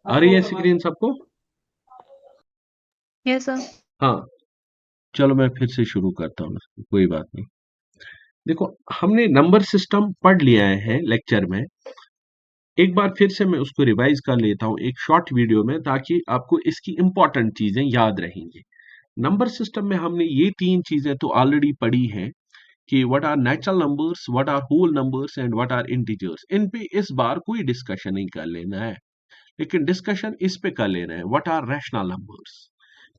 आ रही है स्क्रीन सबको? Yes sir. हाँ, चलो मैं फिर से शुरू करता हूँ, कोई बात नहीं। देखो, हमने नंबर सिस्टम पढ़ लिया है लेक्चर में। एक बार फिर से मैं उसको रिवाइज कर लेता हूँ एक शॉर्ट वीडियो में, ताकि आपको इसकी इंपॉर्टेंट चीजें याद रहेंगी। नंबर सिस्टम में हमने ये तीन चीजें तो ऑलरेडी पढ़ी हैं कि what are natural numbers, what are whole numbers and what are integers. इन पे इस बार कोई डिस्कशन नहीं कर लेना है, लेकिन डिस्कशन इस पे कर लेना है, व्हाट आर रैशनल नंबर्स।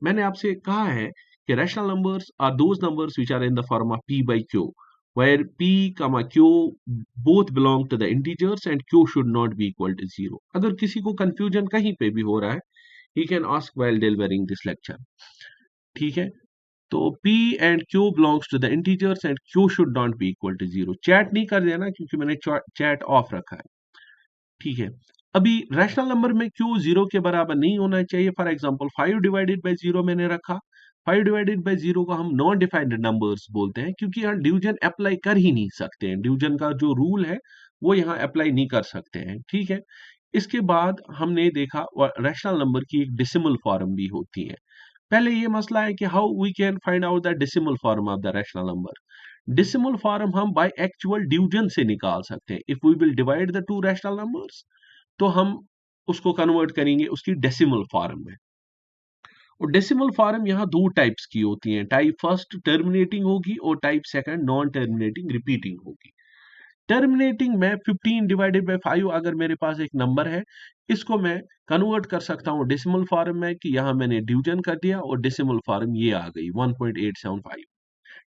मैंने आपसे कहा है कि rational numbers are those numbers which are in the form of p by q, where p, q both belong to the integers and q should not be equal to 0। अगर किसी को confusion कहीं पे भी हो रहा है, he can ask while delivering this lecture। ठीक है, तो p and q belongs to the integers and q should not be equal to 0। Chat नहीं कर देना क्योंकि मैंने चैट ऑफ रखा है। ठीक है, अभी रैशनल नंबर में क्यों जीरो के बराबर नहीं होना चाहिए। For example 5 divided by zero मैंने रखा। 5 डिवाइडेड बाय जीरो को हम नॉन डिफाइंड नंबर्स बोलते हैं, क्योंकि यहाँ डिवीजन अप्लाई कर ही नहीं सकते हैं। डिवीजन का जो रूल है वो यहाँ अप्लाई नहीं कर सकते हैं। ठीक है, इसके बाद हमने देखा रैशनल नंबर की एक डेसिमल फॉर्म भी होती है। पहले ये मसला है कि how we can find out the decimal form of the rational number. Decimal form हम बाय एक्चुअल डिवीजन से निकाल सकते हैं। If we will divide the two rational numbers, तो हम उसको कन्वर्ट करेंगे उसकी डेसिमल फॉर्म में। और डेसिमल फॉर्म यहाँ दो टाइप्स की होती हैं, टाइप फर्स्ट टर्मिनेटिंग होगी और type second non terminating repeating होगी। टर्मिनेटिंग में 15 डिवाइडेड बाय 5 अगर मेरे पास एक नंबर है, इसको मैं कन्वर्ट कर सकता हूँ डेसिमल फॉर्म में, कि यहाँ मैंने डिवीजन कर दिया और डेसिमल फॉर्म ये आ गई 1.875।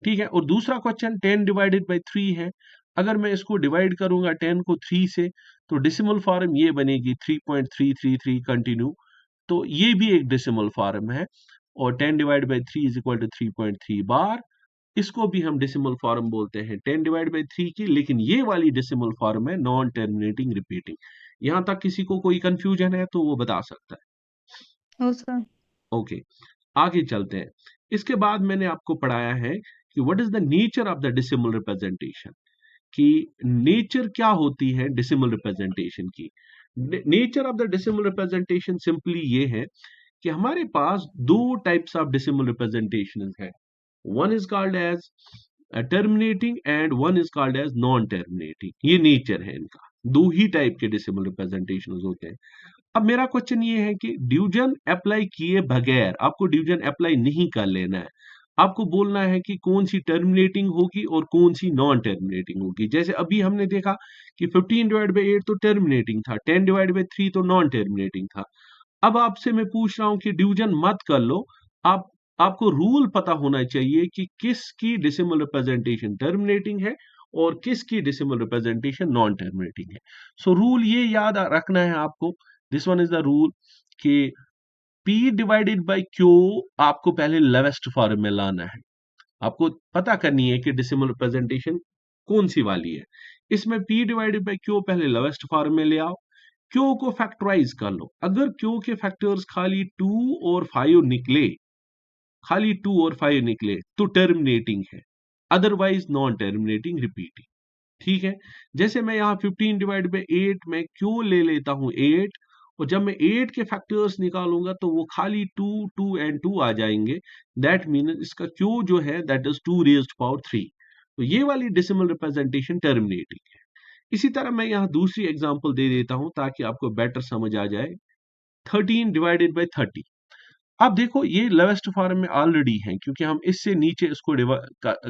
ठीक है, और दूसरा क्वेश्चन 10 डिवाइडेड बाय 3 है। अगर मैं इसको डिवाइड करूंगा 10 को 3 से, तो डेसिमल फॉर्म ये बनेगी 3.333 कंटिन्यू। तो ये भी एक डेसिमल फॉर्म है, और 10 divide by 3 is equal to 3.3 bar. इसको भी हम डेसिमल फॉर्म बोलते हैं 10 डिवाइड बाय 3 की, लेकिन ये वाली डेसिमल फॉर्म है नॉन टर्मिनेटिंग रिपीटिंग। यहां तक किसी को कोई कंफ्यूजन है तो वो बता सकता नो सर। है। ओके, आगे चलते हैं। इसके बाद मैंने आपको पढ़ाया है कि what is the nature of the decimal representation, कि नेचर क्या होती है डेसिमल रिप्रेजेंटेशन की। Nature of the decimal representation simply ये है कि हमारे पास दो टाइप्स ऑफ डेसिमल रिप्रेजेंटेशन है। One is called as terminating and one is called as non terminating. ये नेचर है इनका, दो ही टाइप के डेसिमल रिप्रेजेंटेशन होते हैं। अब मेरा क्वेश्चन ये है कि डिवीजन अप्लाई किए बगैर आपको डिवीजन अप्लाई नहीं कर लेना है। आपको बोलना है कि कौन सी टर्मिनेटिंग होगी और कौन सी नॉन टर्मिनेटिंग होगी। जैसे अभी हमने देखा कि 15 डिवाइड बाई 8 तो टर्मिनेटिंग था, 10 डिवाइड बाई 3 तो नॉन टर्मिनेटिंग था। अब आपसे मैं पूछ रहा हूं कि डिवीजन मत कर लो। आप आपको रूल पता होना चाहिए कि किसकी डेसिमल रिप्रेजेंटेशन टर्मिनेटिंग है और किसकी डेसिमल रिप्रेजेंटेशन नॉन टर्मिनेटिंग है। सो रूल ये याद रखना है आपको। This one is the rule कि p डिवाइडेड बाय q आपको पहले लेवेस्ट फॉर्म में लाना है। आपको पता करनी है कि डेसिमल रिप्रेजेंटेशन कौन सी वाली है। इसमें p डिवाइडेड बाय q पहले लेवेस्ट फॉर्म में ले आओ। q को फैक्टराइज कर लो। अगर q के फैक्टर्स खाली 2 और 5 निकले, खाली 2 और 5 निकले तो टर्मिनेटिंग है, अदरवाइज नॉन टर्मिनेटिंग रिपीटिंग। ठीक है, जैसे मैं यहाँ 15 डिवाइड बाई 8 में क्यों ले लेता हूँ 8, और जब मैं 8 के फैक्टर्स निकालूंगा तो वो खाली 2 2 एंड 2 आ जाएंगे। दैट मीन इसका क्यू जो है दैट इज 2 रेज्ड पावर 3। तो ये वाली डेसिमल रिप्रेजेंटेशन टर्मिनेटिंग है। इसी तरह मैं यहाँ दूसरी एग्जांपल दे देता हूँ ताकि आपको बेटर समझ आ जाए। 13 डिवाइडेड बाई 30। अब देखो ये लोवेस्ट फॉर्म में ऑलरेडी है, क्योंकि हम इससे नीचे इसको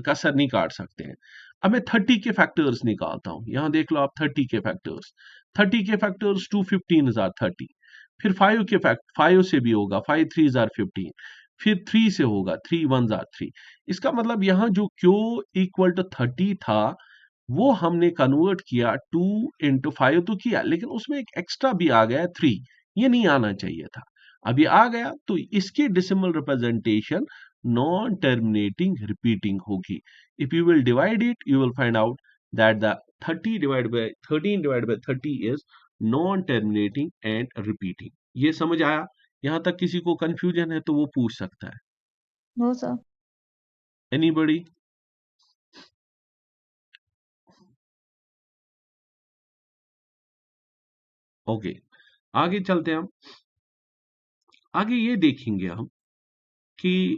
कसर नहीं काट सकते हैं। अब मैं 30 के फैक्टर्स निकालता हूं। यहां देख लो आप 30 के फैक्टर्स। 30 के फैक्टर्स 2 15 जार 30। फिर 5 के फैक्ट 5 से भी होगा, 5 3 जार 15। फिर 3 से होगा, 3 1 जार 3। इसका मतलब यहाँ जो क्यू इक्वल टू 30 था, वो हमने कन्वर्ट किया 2 इंटू 5 तो किया, लेकिन उसमें एक एक्स्ट्रा भी आ गया 3। ये नहीं आना चाहिए था, अब ये आ गया। तो इसकी decimal representation non terminating repeating होगी। If you will divide it you will find out that the 30 divide by 13 divide by 30 is non terminating and repeating. ये समझ आया? यहां तक किसी को कंफ्यूजन है तो वो पूछ सकता है। No sir. एनीबॉडी? ओके, आगे चलते हैं हम। आगे ये देखेंगे हम कि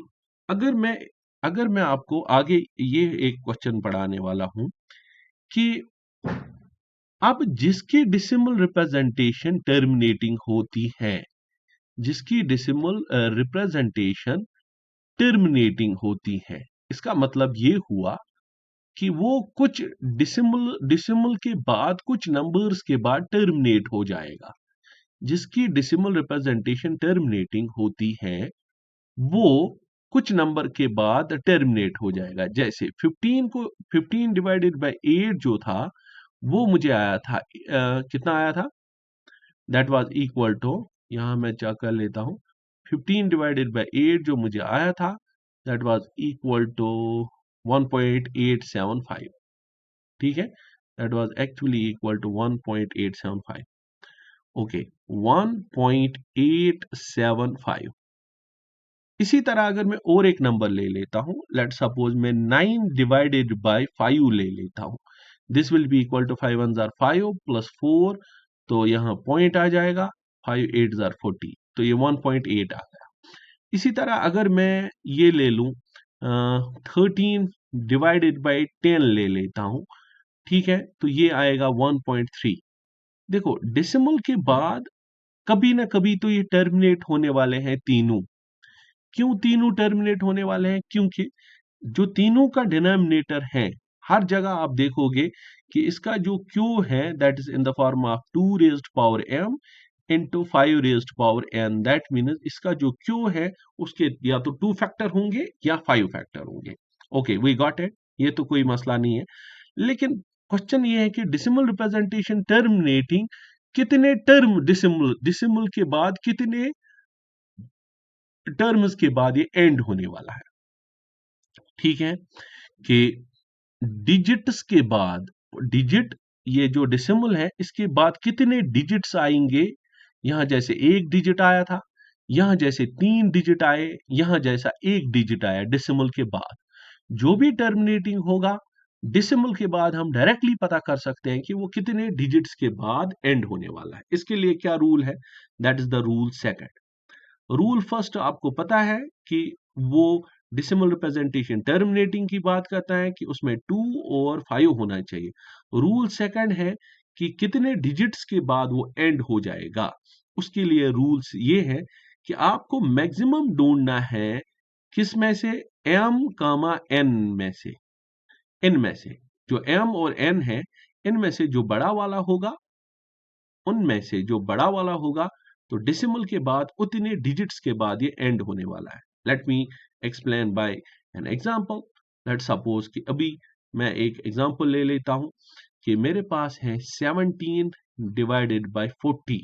अगर मैं अगर मैं आपको आगे ये एक क्वेश्चन पढ़ाने वाला हूं कि अब जिसकी डेसिमल रिप्रेजेंटेशन टर्मिनेटिंग होती है, जिसकी डेसिमल रिप्रेजेंटेशन टर्मिनेटिंग होती है, इसका मतलब ये हुआ कि वो कुछ डेसिमल डेसिमल के बाद, कुछ नंबर्स के बाद टर्मिनेट हो जाएगा। जिसकी डेसिमल रिप्रेजेंटेशन टर्मिनेटिंग होती है वो कुछ नंबर के बाद टर्मिनेट हो जाएगा। जैसे 15 को 15 डिवाइडेड बाय 8 जो था वो मुझे आया था कितना आया था, दैट वाज इक्वल टू, यहां मैं चेक कर लेता हूं, 15 डिवाइडेड बाय 8 जो मुझे आया था दैट वाज इक्वल टू 1.875। ठीक है, that was actually equal to 1.875। Okay, 1.875। इसी तरह अगर मैं और एक नंबर ले लेता हूं, लेट सपोज मैं 9 डिवाइडेड बाय 5 ले लेता हूं, this will be equal to 5 1 जार 5 प्लस 4, तो यहाँ पॉइंट आ जाएगा, 5 8 जार 40, तो ये 1.8 आ गया। इसी तरह अगर मैं ये ले लूं 13 डिवाइडेड बाय 10 ले लेता हूं, ठीक है, तो ये आएगा 1.3। देखो डेसिमल के बाद कभी ना कभी तो ये टर्मिनेट होने वाले हैं तीनों। क्यों तीनों टर्मिनेट होने वाले हैं? क्योंकि जो तीनों का डिनोमिनेटर है, हर जगह आप देखोगे कि इसका जो क्यू है that is in the form of 2 raised power m into 5 raised power n। That means इसका जो क्यू है उसके या तो 2 फैक्टर होंगे या 5 फैक्टर होंगे। ओके, वी गॉट इट, ये तो कोई मसला नहीं है। लेकिन क्वेश्चन ये है कि डिसिमल रिप्रेजेंटेशन टर्मिनेटिंग कितने टर्म, डिसिमल डिसिमल के बाद कितने टर्म्स के बाद ये एंड होने वाला है। ठीक है, कि डिजिट्स के बाद, डिजिट, ये जो डेसिमल है इसके बाद कितने डिजिट्स आएंगे। यहां जैसे एक डिजिट आया था, यहां जैसे 3 डिजिट आए, यहां जैसा एक डिजिट आया डेसिमल के बाद। जो भी टर्मिनेटिंग होगा डेसिमल के बाद हम डायरेक्टली पता कर सकते हैं कि वो कितने डिजिट्स के बाद एंड होने वाला है। इसके लिए क्या रूल है, that is the rule second. Rule first आपको पता है कि वो डिसिमल रिप्रेजेंटेशन टर्मिनेटिंग की बात करता है कि उसमें 2 और 5 होना चाहिए। रूल सेकंड है कि कितने डिजिट्स के बाद वो एंड हो जाएगा। उसके लिए रूल्स ये है कि आपको मैक्सिमम ढूंढना है किस में से, m कामा n में से, n में से जो m और n है इनमें से जो बड़ा वाला होगा, उनमें से जो बड़ा वाला होगा तो डेसिमल के बाद उतने डिजिट्स के बाद ये एंड होने वाला है। Let me explain by an example. Let suppose कि अभी मैं एक एग्जांपल ले लेता हूं कि मेरे पास है 17 डिवाइडेड बाय 40।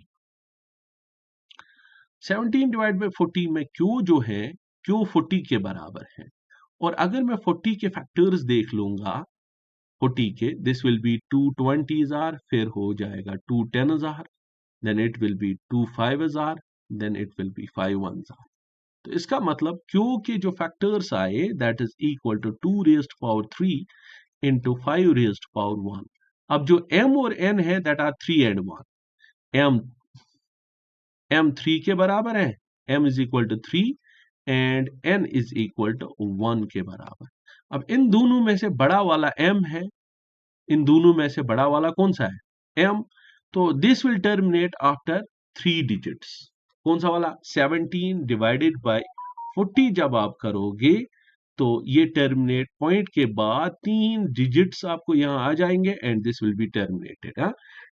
17 डिवाइड बाय 40 में क्यू जो है, क्यू 40 के बराबर है। और अगर मैं 40 के फैक्टर्स देख लूंगा, 40 के, this will B 2 20s are, फिर हो जाएगा 2 10s are, then it will be 2 5s are, then it will be 5 1s are। तो इसका मतलब Q के जो फैक्टर्स आए that is equal to 2 raised power 3 into 5 raised power 1। अब जो M और N है दैट आर 3 एंड 1। M 3 के बराबर है, M is equal to 3 and N is equal to 1 के बराबर। अब इन दोनों में से बड़ा वाला M है, इन दोनों में से बड़ा वाला कौन सा है, M। तो this will terminate after 3 digits. कौन सा वाला, 17 डिवाइडेड बाय 40 जब आप करोगे तो ये टर्मिनेट पॉइंट के बाद 3 डिजिट्स आपको यहां आ जाएंगे and this will be terminated. हाँ,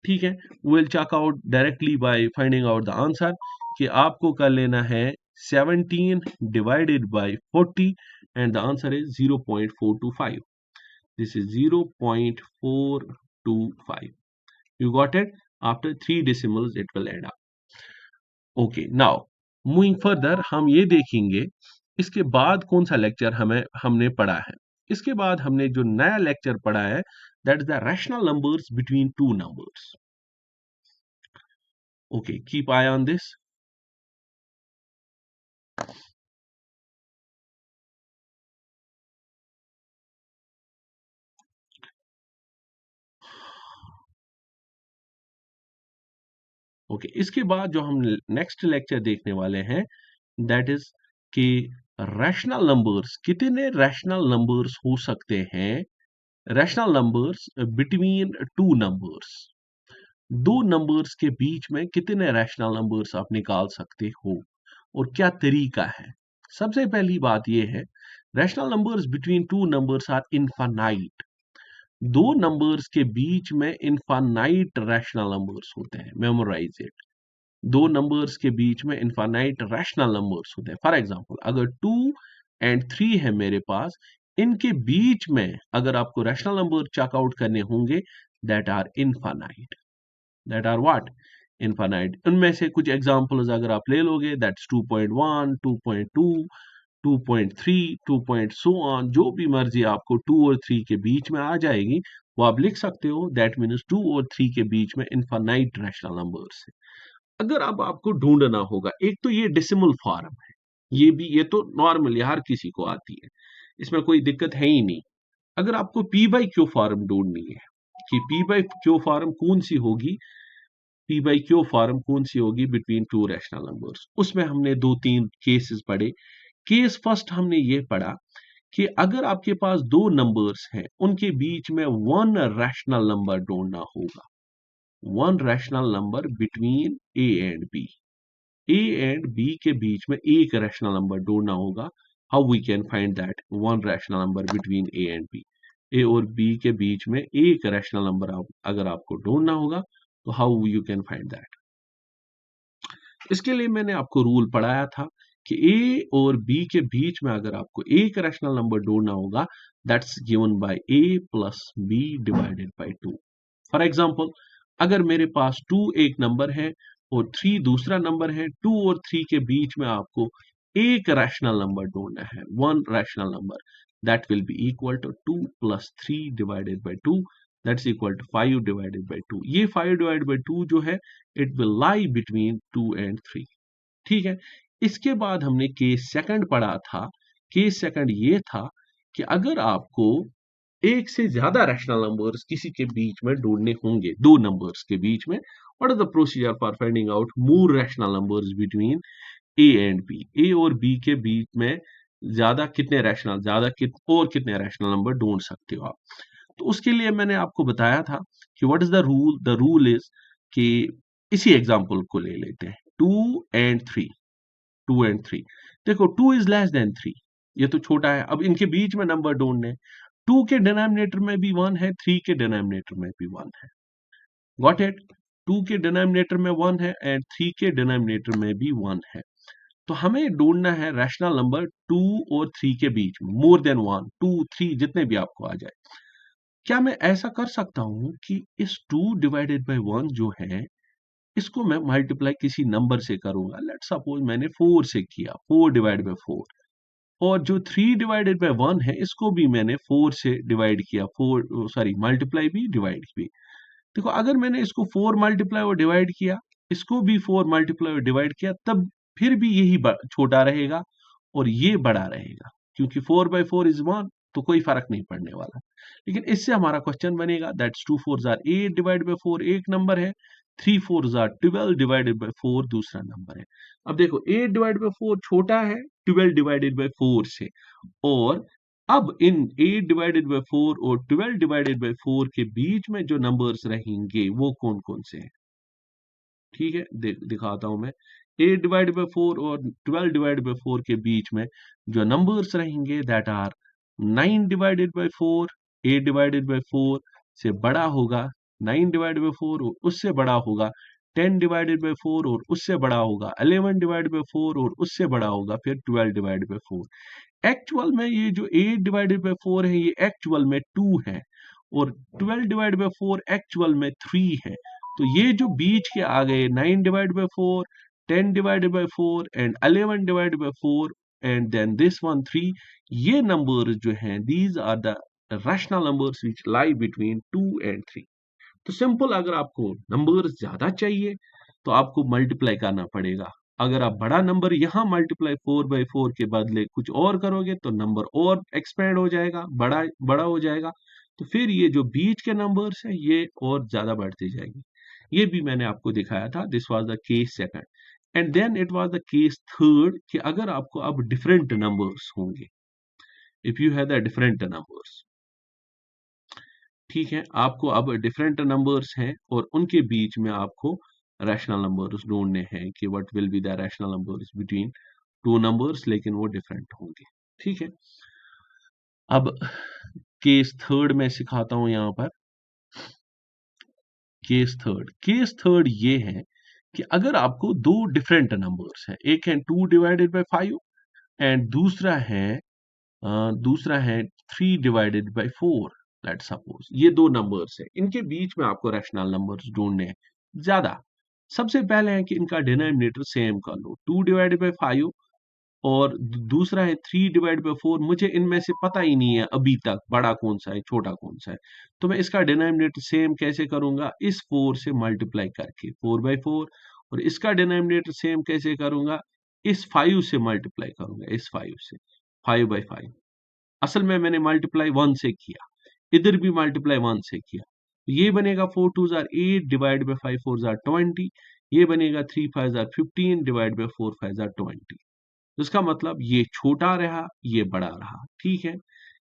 ठीक है, will check out directly by finding out the answer कि आपको कर लेना है 17 divided by 40 and the answer is 0.425। This is 0.425. You got it? After 3 decimals, it will add up. Okay, now moving further, हम ये देखेंगे इसके बाद कौन सा लेक्चर हमने पढ़ा है। इसके बाद हमने जो नया लेक्चर पढ़ा है that is the rational numbers between two numbers. Okay, keep I on this. Okay, इसके बाद जो हम नेक्स्ट लेक्चर देखने वाले हैं दैट इज कि रैशनल नंबर्स, कितने रैशनल नंबर्स हो सकते हैं, rational numbers between two numbers, दो नंबर्स के बीच में कितने रैशनल नंबर्स आप निकाल सकते हो और क्या तरीका है। सबसे पहली बात यह है, rational numbers between two numbers are infinite, दो नंबर्स के बीच में इनफाइनाइट रैशनल नंबर्स होते हैं, मेमोराइज इट, दो नंबर्स के बीच में इनफाइनाइट रैशनल नंबर्स होते हैं। फॉर एग्जांपल अगर 2 एंड 3 है मेरे पास, इनके बीच में अगर आपको रैशनल नंबर चेकआउट करने होंगे that are infinite, that are what, infinite. उनमें से कुछ एग्जांपल्स अगर आप ले लोगे दैट्स 2.1, 2.2, 2.3, 2 सो ऑन, जो भी मर्जी आपको 2 और 3 के बीच में आ जाएगी वो आप लिख सकते हो, दैट मीन्स 2 और 3 के बीच में इनफाइनाइट रैशनल नंबर्स है। अगर अब आपको ढूंढना होगा, एक तो ये डेसिमल फॉर्म है, ये तो नॉर्मल हर किसी को आती है, इसमें कोई दिक्कत है ही नहीं। अगर आपको पी बाई क्यू फॉर्म ढूंढनी है कि पी बाई क्यू फॉर्म कौन सी होगी, पी बाई क्यू फॉर्म कौन सी होगी बिटवीन टू रैशनल नंबर्स, उसमें हमने दो तीन केसेस पढ़े। केस फर्स्ट हमने ये पढ़ा कि अगर आपके पास दो नंबर्स हैं उनके बीच में वन रैशनल नंबर ढूंढना होगा, one rational number between A and B, A and B के बीच में एक रैशनल नंबर ढूंढना होगा। How we can find that one rational number between A and B, A और बी के बीच में एक रैशनल नंबर अगर आपको ढूंढना होगा तो how you can find that. इसके लिए मैंने आपको रूल पढ़ाया था कि ए और बी के बीच में अगर आपको एक रैशनल नंबर ढूंढना होगा that's given by a plus b divided by 2। For example अगर मेरे पास 2 एक नंबर है और 3 दूसरा नंबर है, 2 और 3 के बीच में आपको एक रैशनल नंबर ढूंढना है, one rational number, that will be equal to 2 plus 3 divided by 2, that's equal to 5 divided by 2। ये 5 डिवाइडेड बाय 2 जो है it will lie between 2 and 3। ठीक है, इसके बाद हमने केस सेकंड पढ़ा था। केस सेकंड ये था कि अगर आपको एक से ज्यादा रैशनल नंबर्स किसी के बीच में ढूंढने होंगे, दो नंबर्स के बीच में, what is the procedure for finding out more rational numbers between A and B, A और बी के बीच में ज्यादा कितने रैशनल, और कितने रैशनल नंबर ढूंढ सकते हो आप। तो उसके लिए मैंने आपको बताया था कि what is the rule is कि इसी एग्जांपल को ले लेते हैं, 2 एंड 3, 2 एंड 3, देखो 2 इज लेस देन 3, ये तो छोटा है, अब इनके बीच में नंबर ढूंढने, 2 के डिनोमिनेटर में भी 1 है, 3 के डिनोमिनेटर में भी 1 है, गॉट इट। 2 के डिनोमिनेटर में 1 है एंड 3 के डिनोमिनेटर में भी 1 है, तो हमें ढूंढना है रैशनल नंबर 2 और 3 के बीच में, मोर देन 1, 2, 3 जितने भी आपको आ जाए। क्या मैं ऐसा कर सकता हूं कि इस 2 डिवाइडेड बाय 1 जो है इसको मैं मल्टीप्लाई किसी नंबर से करूंगा, लेट सपोज मैंने 4 से किया, 4 डिवाइड बाय 4, और जो 3 डिवाइडेड बाय 1 है इसको भी मैंने 4 से डिवाइड किया, 4 सॉरी मल्टीप्लाई भी डिवाइड भी। देखो अगर मैंने इसको 4 मल्टीप्लाई और डिवाइड किया, इसको भी 4 मल्टीप्लाई और डिवाइड किया, तब फिर भी यही छोटा रहेगा और ये बड़ा रहेगा, क्योंकि 4/4 इज 1, तो कोई फर्क नहीं पड़ने वाला। लेकिन इससे हमारा क्वेश्चन बनेगा दैट्स 2 4 आर 8 डिवाइड बाय 4 एक नंबर है, 3 4 आर 12 डिवाइडेड बाय 4 दूसरा नंबर है। अब देखो 8 डिवाइड बाय 4 छोटा है 12 डिवाइडेड बाय 4 से, और अब इन 8 डिवाइडेड बाय 4 और 12 डिवाइडेड बाय 4 के बीच में जो नंबर्स रहेंगे वो कौन कौन से हैं। ठीक है, दिखाता हूं मैं, 8 डिवाइडेड बाय 4 और 12 डिवाइडेड बाय 4 के बीच में जो नंबर्स रहेंगे that are 9 divided by 4, 8 divided by 4 से बड़ा होगा, 9 डिवाइडेड बाय 4 और उससे बड़ा होगा, 10 डिवाइडेड बाय 4 और उससे बड़ा होगा, 11 डिवाइडेड बाय 4 और उससे बड़ा होगा, फिर 12 डिवाइडेड बाय 4। एक्चुअल में ये जो 8 डिवाइडेड बाय 4 है ये एक्चुअल में 2 है, और 12 डिवाइडेड बाय 4 एक्चुअल में 3 है। तो ये जो बीच के आ गए 9 divide by 4, 10 divided by 4 and 11 divided by 4 and then this one 3, ये नंबर्स जो हैं these are the rational numbers which lie between 2 and 3। तो सिंपल, अगर आपको नंबर्स ज्यादा चाहिए तो आपको मल्टीप्लाई करना पड़ेगा। अगर आप बड़ा नंबर यहाँ मल्टीप्लाई 4/4 के बदले कुछ और करोगे तो नंबर और एक्सपेंड हो जाएगा, बड़ा बड़ा हो जाएगा। तो फिर ये जो बीच के नंबर्स हैं ये और ज्यादा बढ़ते जाएंगे। ये भी मैंने आपको दिखाया था, this was the case second. And then it was the case third कि अगर आपको अब डिफरेंट नंबर्स होंगे, if you have the different numbers, ठीक है, आपको अब डिफरेंट नंबर्स हैं और उनके बीच में आपको रैशनल नंबर्स ढूंढने हैं कि what will be the rational numbers between two numbers, लेकिन वो डिफरेंट होंगे। ठीक है, अब केस थर्ड में सिखाता हूं यहां पर। केस थर्ड ये है कि अगर आपको दो डिफरेंट नंबर्स हैं, एक है 2/5 एंड दूसरा है 3/4, लेट सपोज ये दो नंबर्स हैं, इनके बीच में आपको रैशनल नंबर्स ढूंढने हैं ज्यादा। सबसे पहले है कि इनका डिनोमिनेटर सेम कर लो, 2/5 और दूसरा है 3/4। मुझे इनमें से पता ही नहीं है अभी तक बड़ा कौन सा है छोटा कौन सा है, तो मैं इसका डिनोमिनेटर सेम कैसे करूंगा, इस 4 से मल्टीप्लाई करके 4/4, और इसका डिनोमिनेटर सेम कैसे करूंगा, इस 5 से मल्टीप्लाई करूंगा, इस 5 से, 5/5। असल में मैंने मल्टीप्लाई 1 से किया, इधर भी मल्टीप्लाई 1 से किया, तो ये बनेगा 4 2 8 डिवाइड बाई 5 4 20, ये बनेगा 3 5 15 डिवाइड बाई 4 5 20। तो इसका मतलब ये छोटा रहा, ये बड़ा रहा। ठीक है,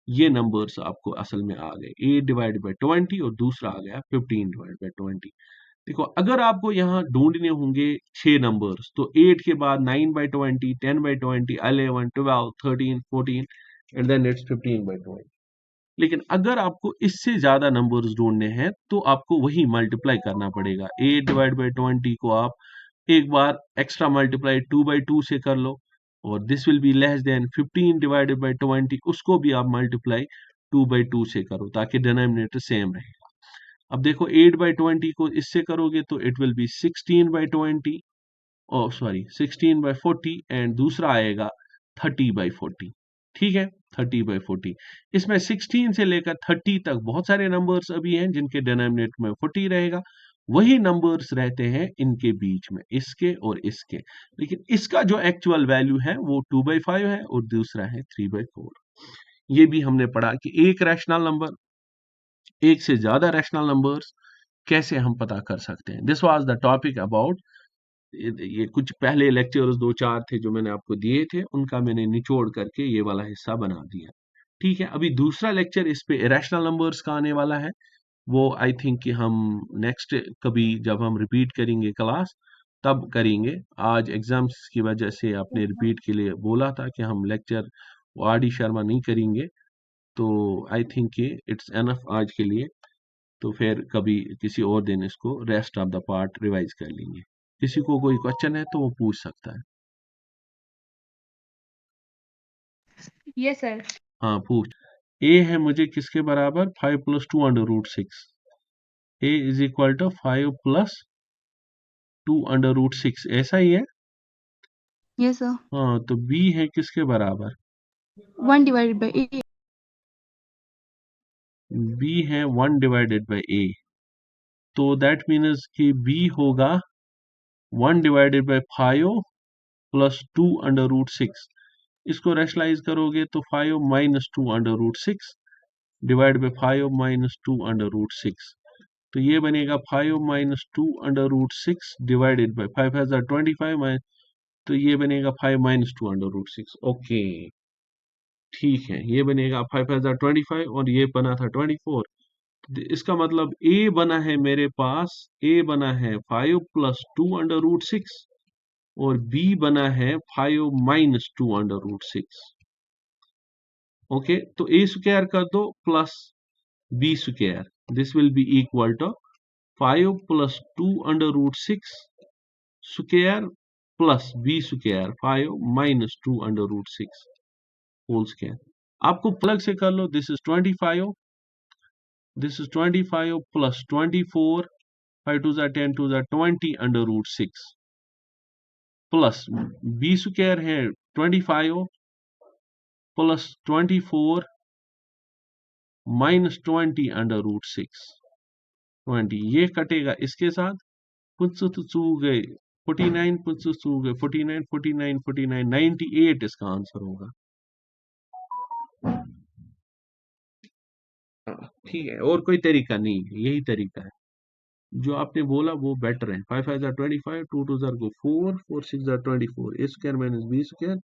ये नंबर्स आपको असल में आ गए 8/20 और दूसरा आ गया 15/20। देखो, अगर आपको यहाँ ढूंढने होंगे 6 नंबर्स, तो 8 के बाद 9/20, 10/20, 11, 12, 13, 14 एंड देन इट्स 15/20। लेकिन अगर आपको इससे ज्यादा नंबर्स ढूंढने हैं तो आपको वही मल्टीप्लाई करना पड़ेगा। 8/20 को आप एक बार एक्स्ट्रा मल्टीप्लाई 2/2 से कर लो, और this will be less than 15/20, उसको भी आप मल्टीप्लाई 2/2 से करो ताकि डिनोमिनेटर सेम रहे। अब देखो 8/20 को इससे करोगे तो it will be 16/20, oh sorry 16/40, and दूसरा आएगा 30/40। ठीक है, 30/40। इसमें 16 से लेकर 30 तक बहुत सारे नंबर्स अभी हैं जिनके डिनोमिनेटर में 40 रहेगा, वही नंबर्स रहते हैं इनके बीच में, इसके और इसके। लेकिन इसका जो एक्चुअल वैल्यू है वो 2/5 है और दूसरा है 3/4। ये भी हमने पढ़ा कि एक रैशनल नंबर, एक से ज्यादा रैशनल नंबर्स कैसे हम पता कर सकते हैं। This was the topic about, ये कुछ पहले लेक्चर्स 2 4 थे जो मैंने आपको दिए थे, उनका मैंने निचोड़ करके ये वाला हिस्सा बना दिया। ठीक है, अभी दूसरा लेक्चर इस पे इरेशनल नंबर्स का आने वाला है, वो आई थिंक कि हम नेक्स्ट कभी जब हम रिपीट करेंगे क्लास तब करेंगे। आज एग्जाम्स की वजह से आपने रिपीट के लिए बोला था कि हम लेक्चर आर डी शर्मा नहीं करेंगे, तो आई थिंक कि इट्स एनफ आज के लिए। तो फिर कभी किसी और दिन इसको rest of the part revise कर लेंगे। किसी को कोई क्वेश्चन है तो वो पूछ सकता है। Yes sir. हाँ पूछ। ए है मुझे किसके बराबर, 5 + 2√6। ए इज इक्वल टू 5 + 2√6, ऐसा ही है। Yes sir. हाँ, तो बी है किसके बराबर, 1/8। बी है 1/a। तो दैट मीन्स कि बी होगा 1/5 + 2√6। इसको रैशनलाइज करोगे तो 5 - 2√6 डिवाइड बाई 5 - 2√6, तो ये बनेगा 5 - 2√6 डिवाइडेड बाई 5 × 25, तो ये बनेगा 5 - 2√6। ओके, ठीक है, ये बनेगा 5 × 25 और ये बना था 24। इसका मतलब ए बना है मेरे पास, ए बना है 5 + 2√6 और बी बना है 5 - 2√6। ओके, तो ए स्क्वायर कर दो plus B square, this will be equal to 5 + 2√6 square plus B square 5 - 2√6 whole square. आपको प्लग से कर लो, this is 25, this is 25 + 24, 5 2 10 2 20√6 plus B square है 25 + 24 - 20√6, 20 ये कटेगा इसके साथ, कुछ तो चू गए 49, कुछ तो चू गए 49 49 49 98 इसका आंसर होगा। ठीक है, और कोई तरीका नहीं है, यही तरीका है जो आपने बोला वो बेटर है। 5 5 25, 2 2 को 4 4 6 24, ए स्क्वायर माइनस बी स्क्वायर।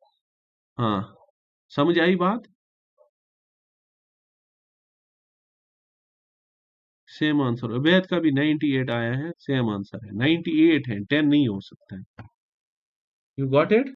हाँ, समझ आई बात? सेम आंसर, अवैध का भी 98 आया है, सेम आंसर है, 98 है, 10 नहीं हो सकता है। You got it?